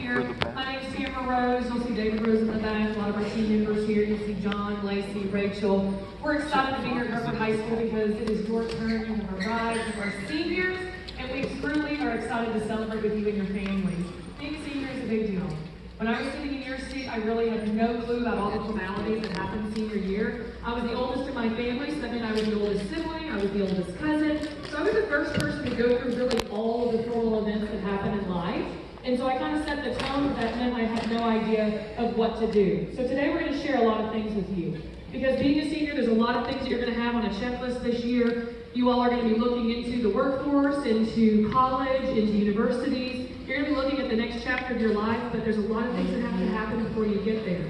here. My name's Tamara Rose. You'll see David Rose in the back. A lot of our team members here. You'll see John, Lacey, Rachel. We're excited to be here at Hereford High School because it is your turn. You have arrived. You are seniors, and we truly are excited to celebrate with you and your families. Being a senior is a big deal. When I was sitting in your seat, I really had no clue about all the formalities that happened senior year. I was the oldest in my family, so that meant I was the oldest sibling, I was the oldest cousin. So I was the first person to go through really all of the formal events that happen in life. And so I kind of set the tone, but that meant I had no idea of what to do. So today we're going to share a lot of things with you. Because being a senior, there's a lot of things that you're going to have on a checklist this year. You all are going to be looking into the workforce, into college, into universities. You're going to be looking at the next chapter of your life, but there's a lot of things that have to happen before you get there.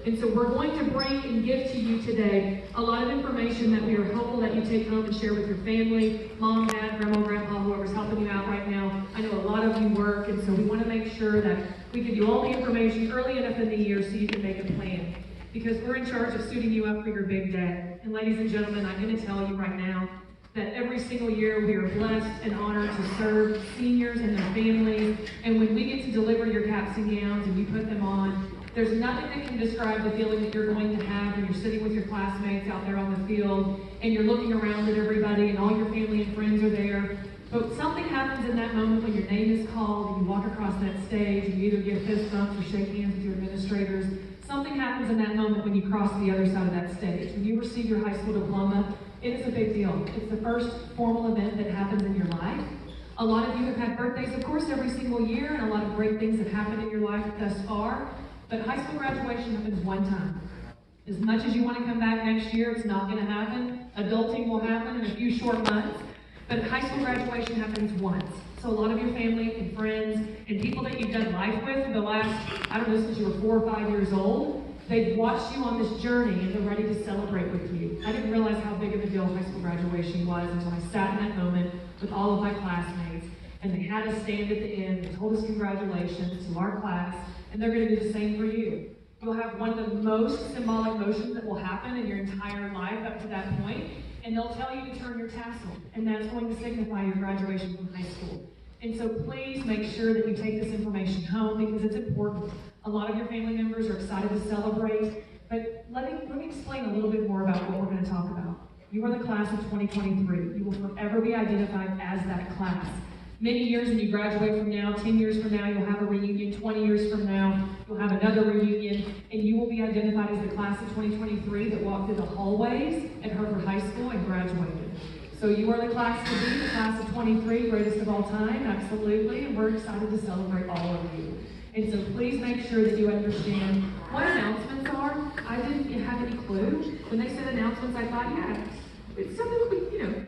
And so we're going to bring and give to you today a lot of information that we are hopeful that you take home and share with your family, mom, dad, grandma, grandpa, whoever's helping you out right now. I know a lot of you work, and so we want to make sure that we give you all the information early enough in the year so you can make a plan. Because we're in charge of suiting you up for your big day. And ladies and gentlemen, I'm going to tell you right now that every single year we are blessed and honored to serve seniors and their families. And when we get to deliver your caps and gowns and you put them on, there's nothing that can describe the feeling that you're going to have when you're sitting with your classmates out there on the field and you're looking around at everybody and all your family and friends are there. But something happens in that moment when your name is called and you walk across that stage and you either give fist bumps or shake hands with your administrators. Something happens in that moment when you cross to the other side of that stage. When you receive your high school diploma, it is a big deal. It's the first formal event that happens in your life. A lot of you have had birthdays, of course, every single year, and a lot of great things have happened in your life thus far. But high school graduation happens one time. As much as you want to come back next year, it's not going to happen. Adulting will happen in a few short months. But high school graduation happens once. So a lot of your family and friends and people that you've done life with for the last, I don't know, since you were 4 or 5 years old, they've watched you on this journey and they're ready to celebrate with you. I didn't realize how big of a deal high school graduation was until I sat in that moment with all of my classmates and they had us stand at the end and told us congratulations to our class, and they're going to do the same for you. You'll have one of the most symbolic motions that will happen in your entire life up to that point, and they'll tell you to turn your tassel, and that's going to signify your graduation from high school. And so please make sure that you take this information home because it's important. A lot of your family members are excited to celebrate, but let me explain a little bit more about what we're going to talk about. You are the class of 2023. You will forever be identified as that class. Many years when you graduate from now, 10 years from now, you'll have a reunion. 20 years from now, you'll have another reunion, and you will be identified as the class of 2023 that walked through the hallways at Hereford High School and graduated. So you are the class to be, the class of 23, greatest of all time, absolutely, and we're excited to celebrate all of you. And so please make sure that you understand what announcements are. I didn't have any clue. When they said announcements, I thought, yeah, it's something that we,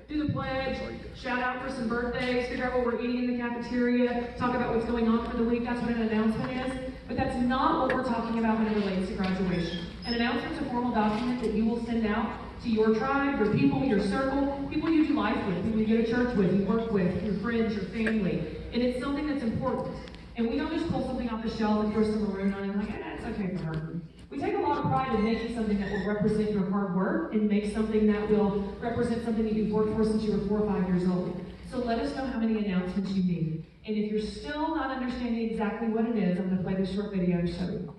do the pledge, shout out for some birthdays, figure out what we're eating in the cafeteria, talk about what's going on for the week. That's what an announcement is. But that's not what we're talking about when it relates to graduation. An announcement's a formal document that you will send out to your tribe, your people, your circle, people you do life with, people you go to church with, you work with, your friends, your family. And it's something that's important. And we don't just pull something off the shelf and throw some maroon on it and like, it's okay for her. We take a lot of pride in making something that will represent your hard work and make something that will represent something that you've worked for since you were 4 or 5 years old. So let us know how many announcements you need. And if you're still not understanding exactly what it is, I'm going to play this short video to show you.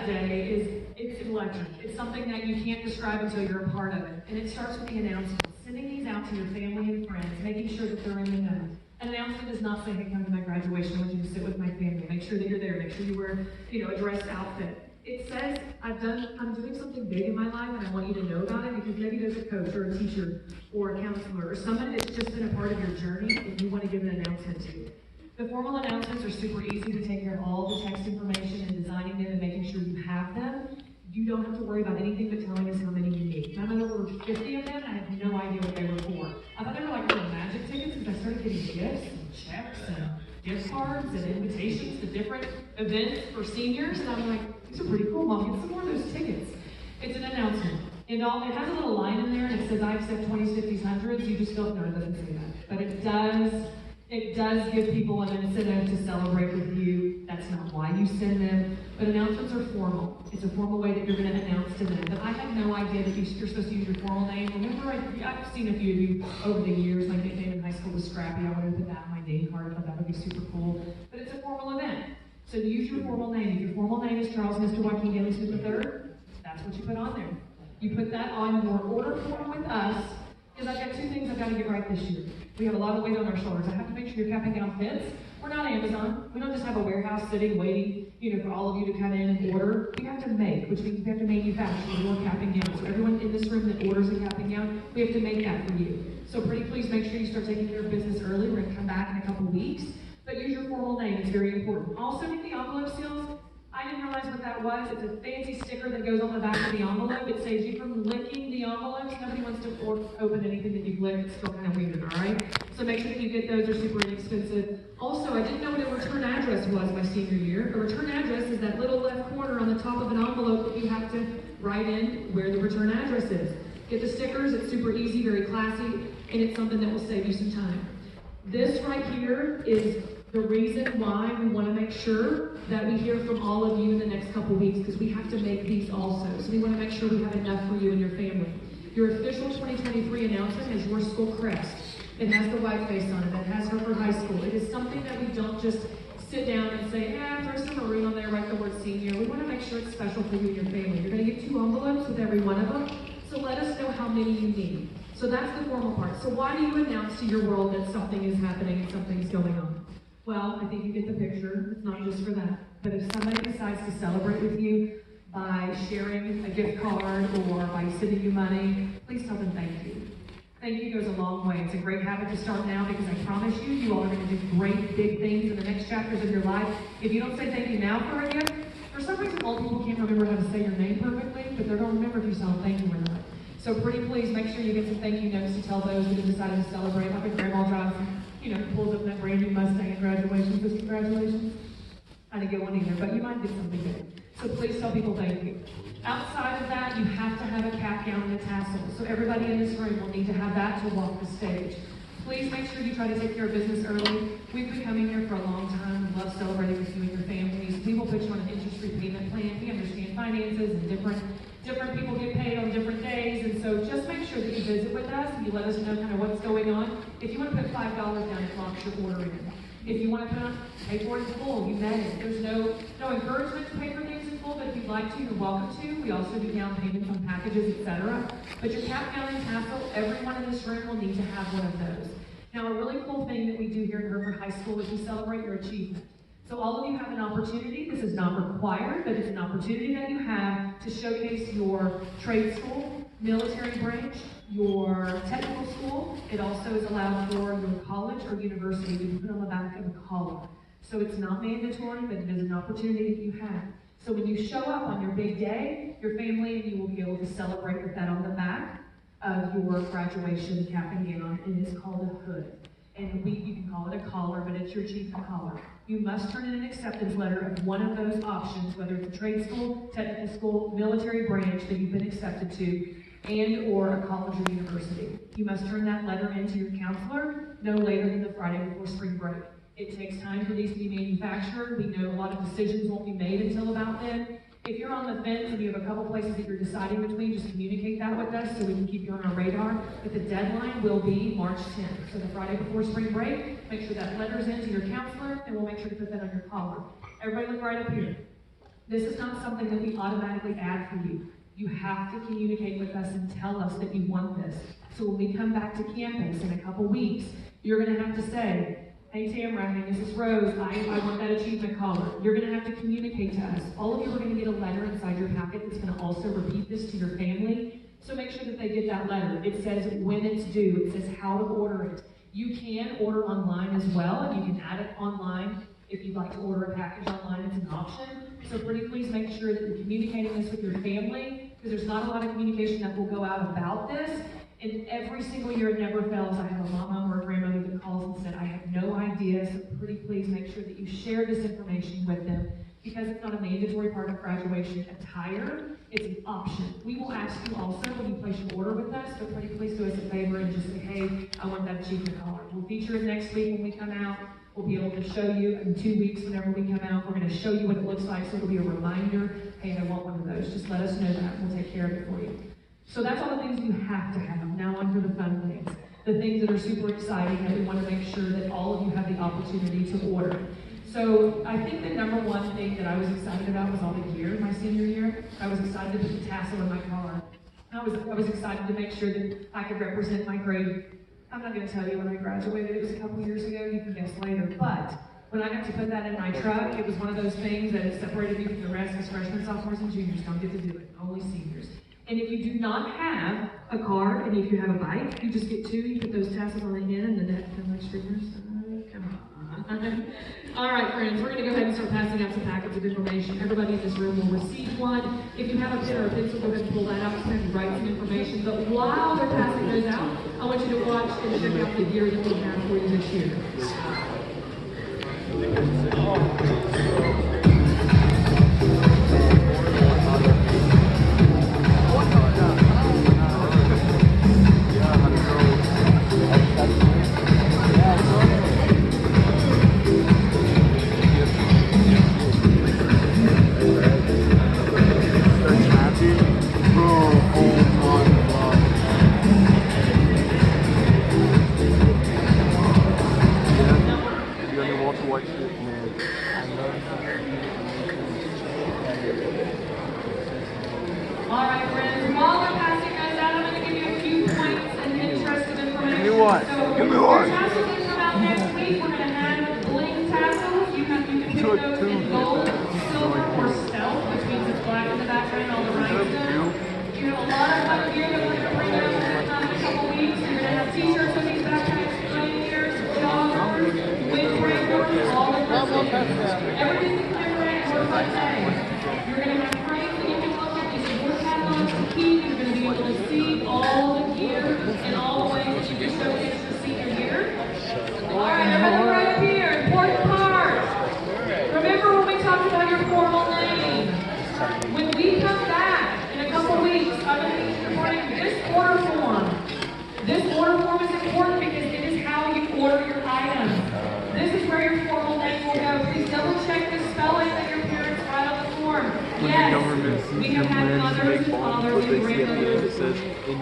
day is, it's electric. It's something that you can't describe until you're a part of it. And it starts with the announcements. Sending these out to your family and friends, making sure that they're in the know. An announcement does not say, hey, come to my graduation, I want you to sit with my family. Make sure that you're there. Make sure you wear, a dressed outfit. It says, I'm doing something big in my life and I want you to know about it, because maybe there's a coach or a teacher or a counselor or someone that's just been a part of your journey and you want to give an announcement to. The formal announcements are super easy to take care of all the text information and designing them and making sure you have them. You don't have to worry about anything but telling us how many you need. I know there were 50 of them, and I had no idea what they were for. I thought they were like little magic tickets, because I started getting gifts and checks and gift cards and invitations to different events for seniors, and I'm like, these are pretty cool, Mom, get some more of those tickets. It's an announcement. It has a little line in there, and it says, I accept 20s, 50s, 100s. You just don't know, it doesn't say that. But it does give people an incentive to celebrate with you. That's not why you send them, but announcements are formal. It's a formal way that you're going to announce to them. But I had no idea that you're supposed to use your formal name. Remember, I've seen a few of you over the years. My nickname in high school was Scrappy. I wanted to put that on my name card. I thought that would be super cool. But it's a formal event. So use your formal name. If your formal name is Charles Mr. Joaquin Haley Smith III, that's what you put on there. You put that on your order form with us, because I've got two things I've got to get right this year. We have a lot of weight on our shoulders. I have to make sure your cap and gown fits. We're not Amazon. We don't just have a warehouse sitting, waiting, for all of you to come in and order. We have to make, which means we have to manufacture your cap and gown. So everyone in this room that orders a cap and gown, we have to make that for you. So pretty please make sure you start taking care of business early. We're going to come back in a couple weeks. But use your formal name. It's very important. Also, get the envelope seals. I didn't realize what that was. It's a fancy sticker that goes on the back of the envelope. It saves you from licking the envelopes. Nobody wants to open anything that you've licked. It's still kind of weird, all right? So make sure that you get those. They're super inexpensive. Also, I didn't know what a return address was my senior year. A return address is that little left corner on the top of an envelope that you have to write in where the return address is. Get the stickers. It's super easy, very classy, and it's something that will save you some time. This right here is the reason why we want to make sure that we hear from all of you in the next couple weeks, because we have to make these also. So we want to make sure we have enough for you and your family. Your official 2023 announcement is your school crest. It has the white face on it. It has Hereford High School. It is something that we don't just sit down and say, throw some maroon on there, write the word senior. We want to make sure it's special for you and your family. You're going to get 2 envelopes with every one of them. So let us know how many you need. So that's the formal part. So why do you announce to your world that something is happening and something's going on? Well, I think you get the picture. It's not just for that. But if somebody decides to celebrate with you by sharing a gift card or by sending you money, please tell them thank you. Thank you goes a long way. It's a great habit to start now, because I promise you, you all are going to do great, big things in the next chapters of your life. If you don't say thank you now for a gift, for some reason, old people can't remember how to say your name perfectly, but they're going to remember if you tell them thank you or not. So pretty please make sure you get some thank you notes to tell those who have decided to celebrate. Like a grandma drives, pulls up that brand new Mustang at graduation. Just congratulations. I didn't get one either, but you might get something good. So please tell people thank you. Outside of that, you have to have a cap, gown, and a tassel. So everybody in this room will need to have that to walk the stage. Please make sure you try to take care of business early. We've been coming here for a long time. We love celebrating with you and your families. We will put you on an interest repayment plan. We understand finances and different people get paid on different days. And so just make sure that you visit with us and you let us know kind of what's going on. If you want to put $5 down, it locks your order in. If you want to pay for it in full, you may. There's no encouragement to pay for things in full, but if you'd like to, you're welcome to. We also do down payments on packages, etc. But your cap, gown, and tassel, everyone in this room will need to have one of those. Now, a really cool thing that we do here at Hereford High School is we celebrate your achievement. So all of you have an opportunity. This is not required, but it's an opportunity that you have to showcase your trade school, military branch, your technical school. It also is allowed for your college or university to be put on the back of a collar. So it's not mandatory, but it is an opportunity that you have. So when you show up on your big day, your family and you will be able to celebrate with that on the back of your graduation cap and gown, and it's called a hood. And you can call it a collar, but it's your achievement collar. You must turn in an acceptance letter of one of those options, whether it's a trade school, technical school, military branch that you've been accepted to, and or a college or university. You must turn that letter in to your counselor no later than the Friday before spring break. It takes time for these to be manufactured. We know a lot of decisions won't be made until about then. If you're on the fence and you have a couple places that you're deciding between, just communicate that with us so we can keep you on our radar. But the deadline will be March 10th. So the Friday before spring break, make sure that letter's in to your counselor, and we'll make sure to put that on your collar. Everybody look right up here. This is not something that we automatically add for you. You have to communicate with us and tell us that you want this. So when we come back to campus in a couple weeks, you're going to have to say, hey Tamara, hey Mrs. Rose, I want that achievement collar. You're going to have to communicate to us. All of you are going to get a letter inside your packet that's going to also repeat this to your family. So make sure that they get that letter. It says when it's due. It says how to order it. You can order online as well, and you can add it online. If you'd like to order a package online, it's an option. So pretty please make sure that you're communicating this with your family, because there's not a lot of communication that will go out about this. And every single year, it never fails. I have a mama or a grandmother that calls and said, I have no idea, so pretty please make sure that you share this information with them, because it's not a mandatory part of graduation attire. It's an option. We will ask you also when you place your order with us, but pretty please do us a favor and just say, hey, I want that achievement collar. We'll feature it next week when we come out. We'll be able to show you in 2 weeks whenever we come out. We're going to show you what it looks like, so it'll be a reminder, hey, I want one of those. Just let us know that, and we'll take care of it for you. So that's all the things you have to have. Now on to the fun things. The things that are super exciting that we want to make sure that all of you have the opportunity to order. So I think the number one thing that I was excited about was all the gear my senior year. I was excited to put the tassel in my car. I was excited to make sure that I could represent my grade. I'm not going to tell you when I graduated. It was a couple years ago. You can guess later. But when I got to put that in my truck, it was one of those things that it separated me from the rest, because freshmen, sophomores, and juniors don't get to do it. Only seniors. And if you do not have a car, and if you have a bike, you just get two. You put those tassels on the end, and then that kind of like streamers. Come on. All right, friends, we're going to go ahead and start passing out some packets of information. Everybody in this room will receive one. If you have a pen or a pencil, go ahead and pull that out. So you write some information. But while they're passing those out, I want you to watch and check out the gear that we have for you this year.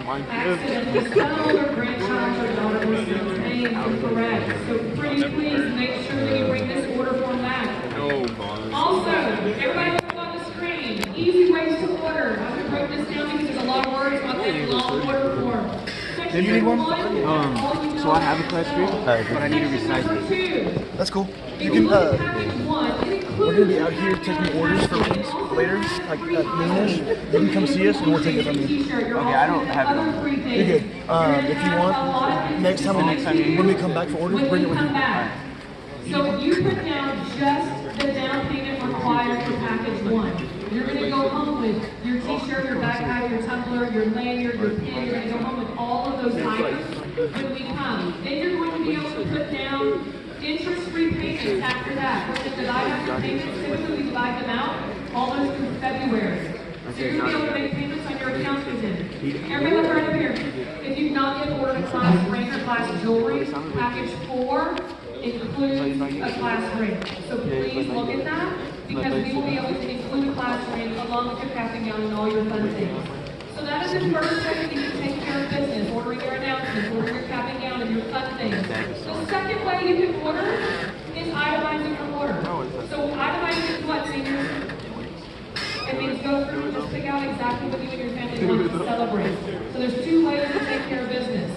Accidentally spell their grandchild or daughter's name incorrect. So pretty please make sure that you bring this order form back. Also, everybody look on the screen. Easy ways to order. I'm going to break this down because there's a lot of words on that long order form. Do you need one? So I have a class group, but I need to resize it. That's cool. You can, we're going to be out here taking orders for things later, like at noonish. You can come see us and we'll take it from you. Okay, I don't have it on me. You're good. If you want, next time when we come back for orders, bring it with you. So you put down just the down payment required for package one. You're going to go home with your t-shirt, your backpack, your tumbler, your lanyard, your pin. You're going to go home with all of those items when we come. Then you're going to be able to put down interest-free payments after that. We're going to divide up your payments. Typically, we divide them out almost through February. So you're going to be able to make payments on your account then. Everybody look right up here. If you've not yet ordered a class ring or class jewelry, package 4 includes a class ring. So please look at that, because we will be able to include a class ring along with your cap and gown and all your fun things. So that is the first way that you can take care of business, ordering your announcements, ordering your cap and gown and your fun things. The second way you can order is itemizing your order. So itemizing is what, seniors? what you and your family want to celebrate. So there's two ways to take care of business.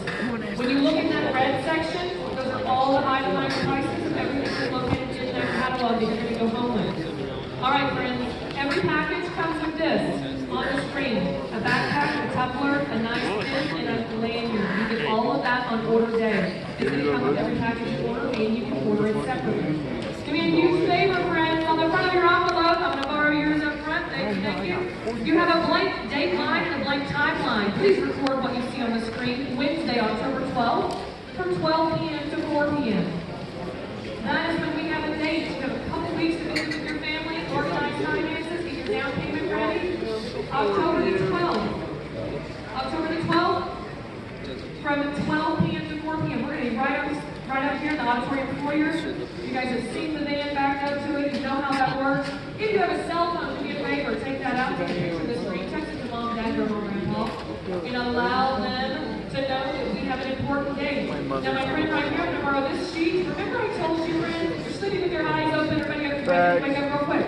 When you look in that red section, those are all the itemized prices of everything that's located in that catalog that you're going to go home with. All right, friends, every package comes with this on the screen. A backpack, a tumbler, a nice pin, and a lanyard. You get all of that on order day. It's going to come with every package you order, and you can order it separately. Do me a huge favor, friends. On the front of your envelope, I'm going to borrow yours up front. Thank you. You have a blank date line and a blank timeline. Please record what you see on the screen. Wednesday, October 12th, from 12 p.m. to 4 p.m. That is when we have a date. You have a couple weeks to visit with your family, organize finances, get your down payment ready. October the 12th. October the 12th, from 12 p.m. to 4 p.m. We're going to be right up here in the auditorium foyer. You guys have seen the van backed up to it. You know how that works. If you have a cell phone, do me a favor. Take that out. Take a picture of the screen. Text it to mom, dad, grandma, grandpa. And allow them to know that we have an important date. Now, my friend right here, I'm going to borrow this sheet. Remember I told you, friend, you're sleeping with your eyes open. Everybody wake up real quick.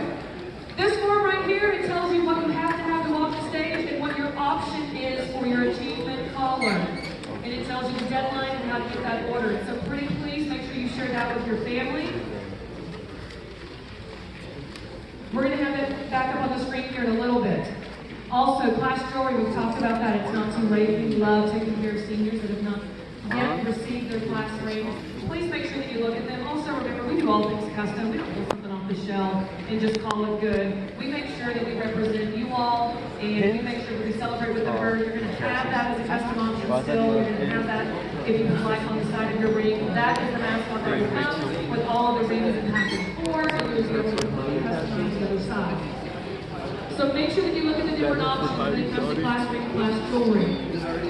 This form right here, it tells you what you have to walk the stage and what your option is for your achievement collar. And it tells you the deadline and how to get that ordered. So pretty please make sure you share that with your family. We're going to have it back up on the screen here in a little bit. Also, class jewelry, we've talked about that. It's not too late. We love taking care of seniors that have not yet received their class rings. Please make sure that you look at them. Also, remember, we do all things custom. We don't pull something off the shelf and just call it good. We make sure that we represent you all, and we make sure that we celebrate with the bird. You're going to have that as a custom option still. You're going to have that if you would like on the side of your ring. That is the mascot that will come with all the rings and package 4, and you'll be able to customize the other side. So make sure that you look at the different options when it comes to class ring and class jewelry.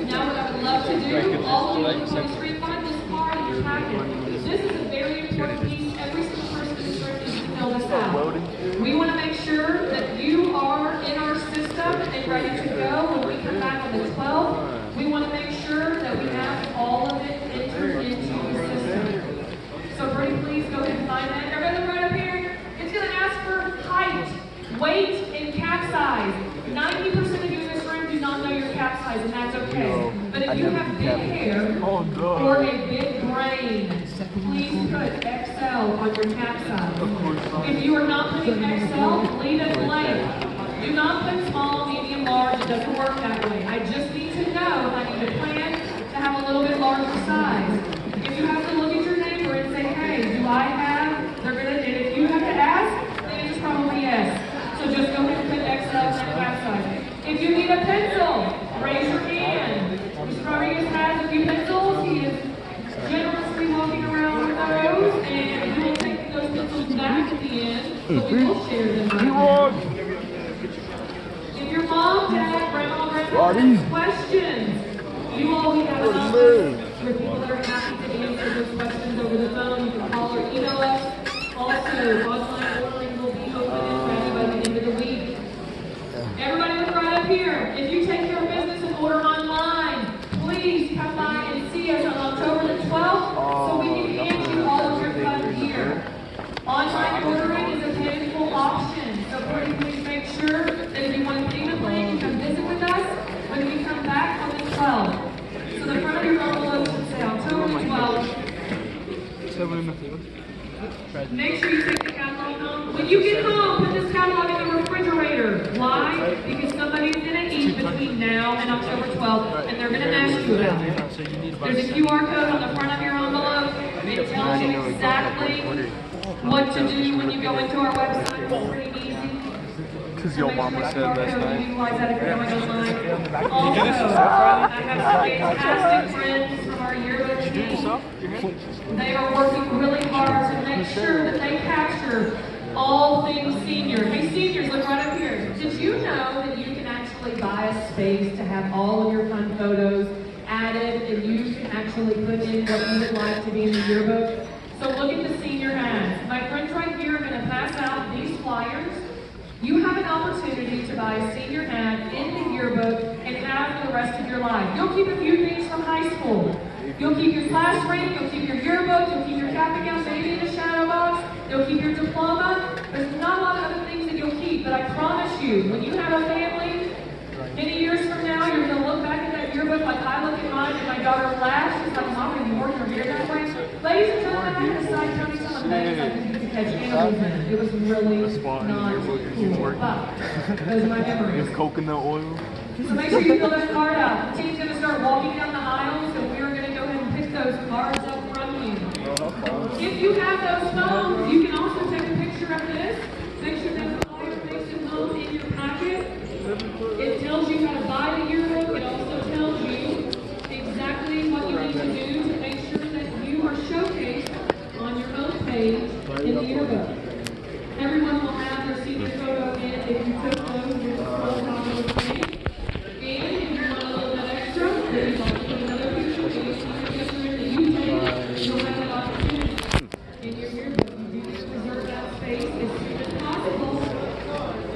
Now what I would love to do, all of you on the screen, find this card in your packet. This is a very important piece. Every single person in this room needs to fill this out. We want to make sure that you are in our system and ready to go when we come back on the 12th. We want to make sure that we have all of it entered into the system. So pretty please go ahead and find that. Everybody look right up here. It's going to ask for height, weight, and cap size. 90% of you in this room do not know your cap size, and that's okay. But if you have big hair or a big brain, please put XL on your cap size. If you are not putting XL, leave it blank. Do not put small, medium, large. It doesn't work that way. I just need to know if I need to plan to have a little bit larger size. If you have to look at your neighbor and say, hey, do I have, they're going to, and if you have to ask, then it's probably yes. So just go ahead and put XL on that cap size. If you need a pencil, raise your hand. Mr. Rodriguez has a few pencils. He is generously walking around with those, and we will take those pencils back at the end, but we will share them right now. If your mom, dad, grandma, grandpa has questions, you all, we have a number for people that are happy to answer those questions over the phone. You can call or email us. Also, online ordering will be open and ready by the end of the week. Everybody look right up here. If you take your business and order online, please come by and see us on October the 12th so we can hand you all of your fun gear. Online ordering is a painful option, so please make sure that if you want a payment plan, you come visit with us when we come back on the 12th. So the front of your envelope should say October the 12th. Make sure you take the catalog home. When you get home, put this catalog in the refrigerator. Why? Because somebody's going to eat between now and October 12th, and they're going to ask you about it. There's a QR code on the front of your envelope. It tells you exactly what to do when you go into our website. It's pretty easy. Because your mama said last night. Utilize that if you're going online. Also, I have some fantastic friends from our yearbook team. They are working really hard to make sure that they capture all things senior. Hey seniors, look right up here. Did you know that you can actually buy a space to have all of your fun photos added, and you can actually put in what you would like to be in the yearbook? So look at the senior ads. My friends right here are going to pass out these flyers. You have an opportunity to buy a senior ad in the yearbook and have for the rest of your life. You'll keep a few things from high school. You'll keep your class ring, you'll keep your yearbook, you'll keep your cap and gown, maybe in a shadow box, you'll keep your diploma. There's not a lot of other things that you'll keep, but I promise you, when you have a family, many yearbook like I look at mine, and my daughter laughs. She's like, Mom, are you working your beard that way? Ladies and gentlemen, I'm going to sign Tony telling Vegas I didn't get to catch animals in it. It was really not cool. But those are my memories. Coconut oil. So make sure you fill that card out. The team's going to start walking down the aisles, and we're going to go ahead and pick those cards up from you. If you have those phones, you can also take a picture of this. Make sure that the flyer makes it home in your packet. It tells you how to buy the yearbook. It also tells you exactly what you need to do to make sure that you are showcased on your own page in the yearbook. Everyone will have their senior photo in if you took those with the scroll down on the page. And if you want a little bit extra, if you'd like to put another picture, if you see a picture in that you take, you'll have that opportunity in your yearbook. You do need to reserve that space as soon as possible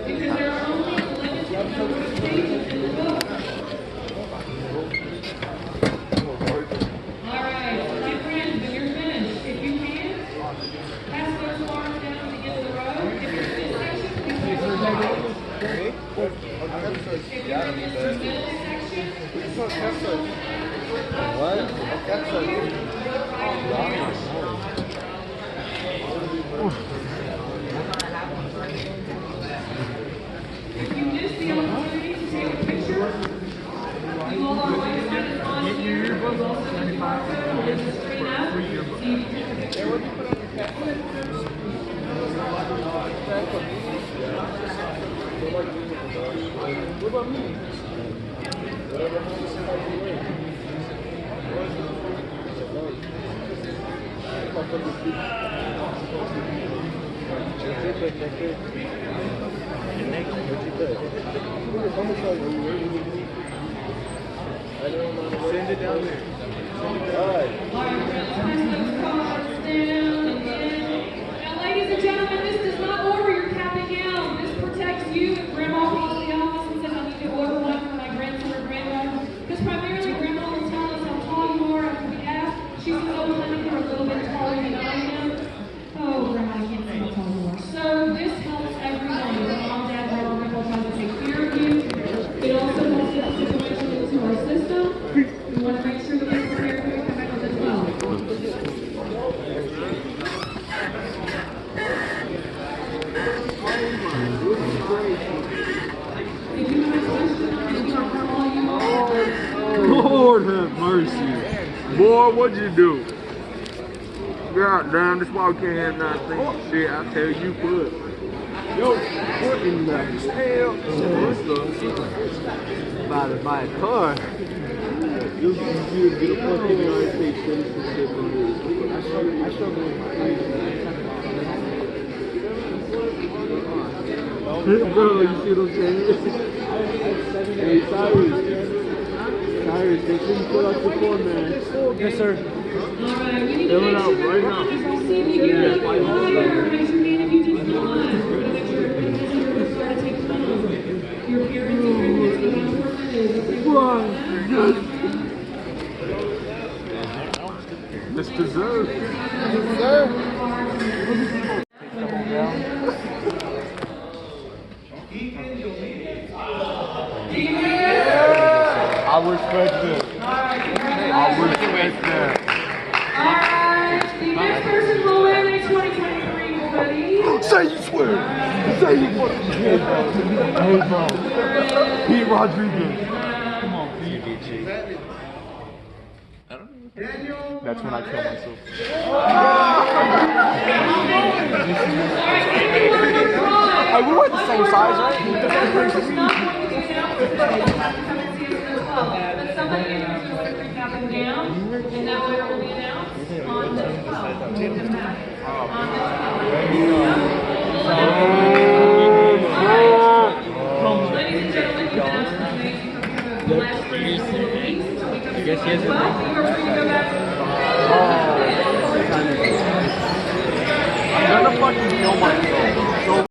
because there are only a limited number of pages in the book. All right, my friends, when you're finished, if you can, pass those cards down to the end of the row. If you're in this section, please pass the row. If you're in this middle section, if you missed the opportunity to take a picture, you all are website is on here. There's also the barcode with the screen up. So you can take a picture. What about me? Send it down there. All right. Now, ladies and gentlemen, this does not order your cap and gown. This protects you if Grandma calls the office and says, I need to order one for my grandson or granddaughter. Because primarily, Grandma will tell us how tall you are after we ask. She says, oh, honey, you're a little bit taller than I am. Oh, Grandma, I can't see how tall you are. So this helps everyone. Your mom, dad, grandma, grandpa tries to take care of you. It also helps get the situation into our system. We want to make sure that we're prepared for your commitment as well. If you have a question, I'm going to call you all. Lord have mercy. Boy, what'd you do? God damn, this why we can't have nothing. Shit, I tell you what. Yo, what in the hell? About to buy a car. You get a fucking United States citizenship and move. I struggle with bro, you see what I'm saying? Hey, Cyrus, they shouldn't put up the form, man. Yes, sir. Alright, we need to make sure that everyone is receiving your flyer. Raise your hand if you did not. We're going to make sure everyone has your book card to take home. Your parents and grandparents know how important it is. It's deserved. I respect that. I respect that. Alright, the next person will win a 2023 hoodie. Say you swear. Say you fucking swear, bro. Hey, bro. Pete Rodriguez. Come on, Pete. That's when I kill myself. Hey, we were the same size, right? That person's not going to be announced today. You'll have to come and see us as well. But somebody in here is going to recap them down, and that winner will be announced on the 12th. We'll come back on the 12th. Ladies and gentlemen, you've been absolutely amazing for the last 3 weeks. Until we come to the 12th, you are free to go back. I'm gonna fucking kill myself.